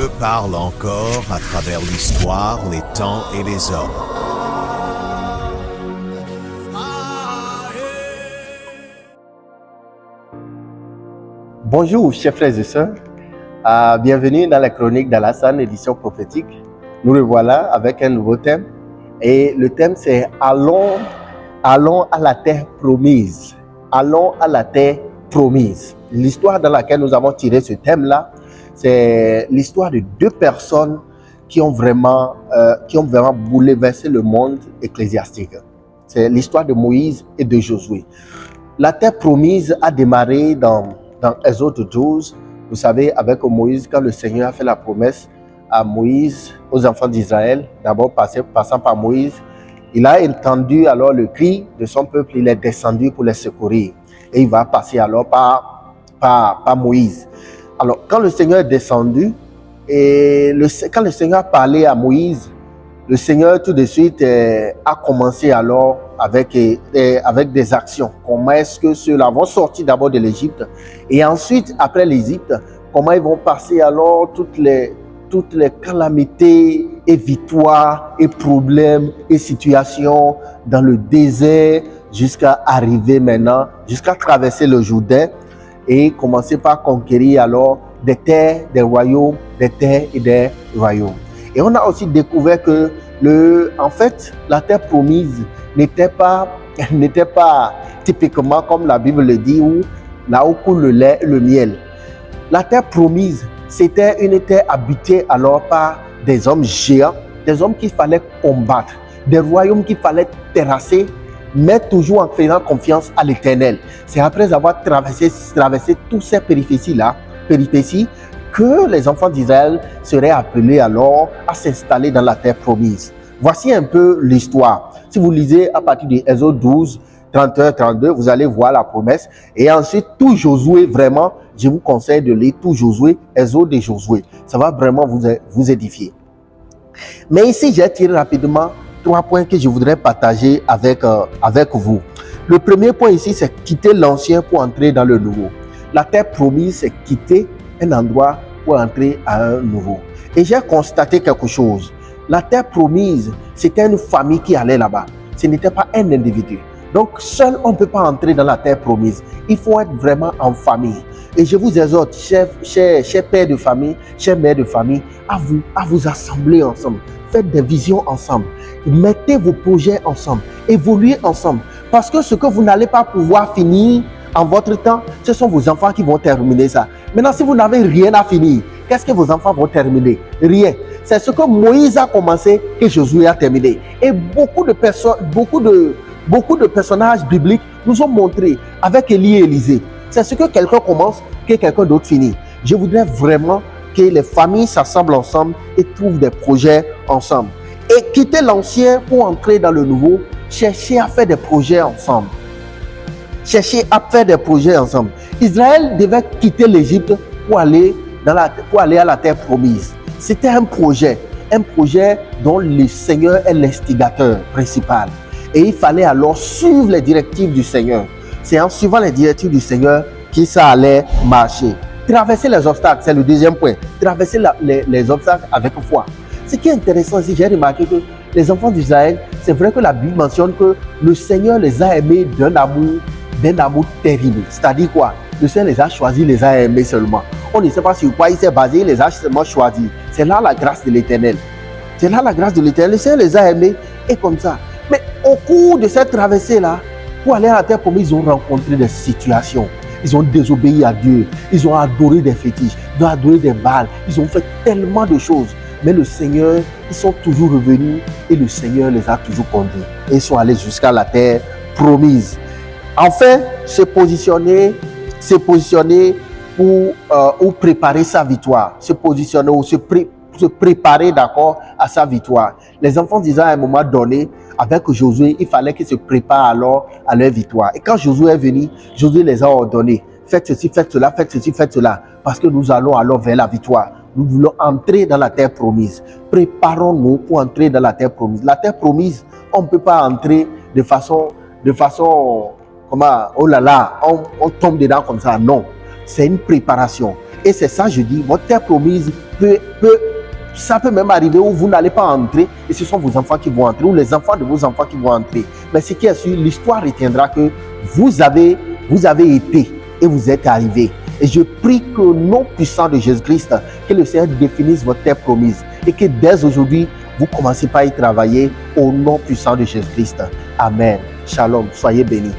Dieu parle encore à travers l'histoire, les temps et les hommes. Bonjour, chers frères et sœurs. Bienvenue dans la chronique d'Alassane, édition prophétique. Nous revoilà avec un nouveau thème. Et le thème, c'est Allons à la terre promise. Allons à la terre promise. L'histoire dans laquelle nous avons tiré ce thème-là, c'est l'histoire de deux personnes qui ont vraiment bouleversé le monde ecclésiastique. C'est l'histoire de Moïse et de Josué. La terre promise a démarré dans Exode 12. Vous savez, avec Moïse, quand le Seigneur a fait la promesse à Moïse, aux enfants d'Israël, d'abord passant par Moïse, il a entendu alors le cri de son peuple, il est descendu pour les secourir. Et il va passer alors par Moïse. Alors, quand le Seigneur est descendu, quand le Seigneur a parlé à Moïse, le Seigneur tout de suite a commencé alors avec des actions. Comment est-ce que ceux-là vont sortir d'abord de l'Égypte et ensuite, après l'Égypte, comment ils vont passer alors toutes les calamités et victoires et problèmes et situations dans le désert jusqu'à arriver maintenant, jusqu'à traverser le Jourdain et commencer par conquérir alors des terres, des royaumes, des terres et des royaumes. Et on a aussi découvert que en fait, la terre promise n'était pas typiquement comme la Bible le dit, là où coule le lait et le miel. La terre promise, c'était une terre habitée alors par des hommes géants, des hommes qu'il fallait combattre, des royaumes qu'il fallait terrasser, mais toujours en faisant confiance à l'Éternel. C'est après avoir traversé toutes ces péripéties-là, que les enfants d'Israël seraient appelés alors à s'installer dans la terre promise. Voici un peu l'histoire. Si vous lisez à partir de Exode 12, 31-32, vous allez voir la promesse. Et ensuite, tout Josué, vraiment, je vous conseille de lire tout Josué, Exode et Josué. Ça va vraiment vous édifier. Mais ici, j'ai tiré rapidement 3 points que je voudrais partager avec vous. Le premier point ici, c'est quitter l'ancien pour entrer dans le nouveau. La terre promise, c'est quitter un endroit pour entrer à un nouveau. Et j'ai constaté quelque chose. La terre promise, c'était une famille qui allait là-bas. Ce n'était pas un individu. Donc, seul, on ne peut pas entrer dans la terre promise. Il faut être vraiment en famille. Et je vous exhorte, chers pères de famille, chers mères de famille, à vous assembler ensemble. Faites des visions ensemble. Mettez vos projets ensemble. Évoluez ensemble. Parce que ce que vous n'allez pas pouvoir finir en votre temps, ce sont vos enfants qui vont terminer ça. Maintenant, si vous n'avez rien à finir, qu'est-ce que vos enfants vont terminer? Rien. C'est ce que Moïse a commencé que Josué a terminé. Et beaucoup de personnages bibliques nous ont montré avec Élie et Élisée. C'est ce que quelqu'un commence, que quelqu'un d'autre finit. Je voudrais vraiment que les familles s'assemblent ensemble et trouvent des projets ensemble. Et quitter l'ancien pour entrer dans le nouveau, chercher à faire des projets ensemble. Chercher à faire des projets ensemble. Israël devait quitter l'Égypte pour aller à la terre promise. C'était un projet dont le Seigneur est l'instigateur principal. Et il fallait alors suivre les directives du Seigneur. C'est en suivant les directives du Seigneur que ça allait marcher. Traverser les obstacles, c'est le deuxième point. Traverser les obstacles avec foi. Ce qui est intéressant ici, j'ai remarqué que les enfants d'Israël, c'est vrai que la Bible mentionne que le Seigneur les a aimés d'un amour terrible. C'est-à-dire quoi? Le Seigneur les a choisis, les a aimés seulement. On ne sait pas sur quoi il s'est basé, il les a seulement choisis. C'est là la grâce de l'Éternel. C'est là la grâce de l'Éternel. Le Seigneur les a aimés et comme ça. Mais au cours de cette traversée-là, pour aller à la terre promise, ils ont rencontré des situations. Ils ont désobéi à Dieu. Ils ont adoré des fétiches. Ils ont adoré des Baals. Ils ont fait tellement de choses. Mais le Seigneur, ils sont toujours revenus et le Seigneur les a toujours conduits. Et ils sont allés jusqu'à la terre promise. Enfin, se positionner pour préparer sa victoire. Se positionner ou se préparer d'accord à sa victoire. Les enfants d'Israël, à un moment donné, avec Josué, il fallait qu'ils se préparent alors à leur victoire. Et quand Josué est venu, Josué les a ordonnés. Faites ceci, faites cela, faites ceci, faites cela. Parce que nous allons alors vers la victoire. Nous voulons entrer dans la terre promise. Préparons-nous pour entrer dans la terre promise. La terre promise, on ne peut pas entrer de façon, comment, oh là là, on tombe dedans comme ça. Non. c'est une préparation. Et c'est ça, je dis, votre terre promise ça peut même arriver où vous n'allez pas entrer et ce sont vos enfants qui vont entrer ou les enfants de vos enfants qui vont entrer. Mais ce qui est sûr, l'histoire retiendra que vous avez été et vous êtes arrivé. Et je prie que au nom puissant de Jésus-Christ, que le Seigneur définisse votre terre promise et que dès aujourd'hui, vous commencez par y travailler au nom puissant de Jésus-Christ. Amen. Shalom. Soyez bénis.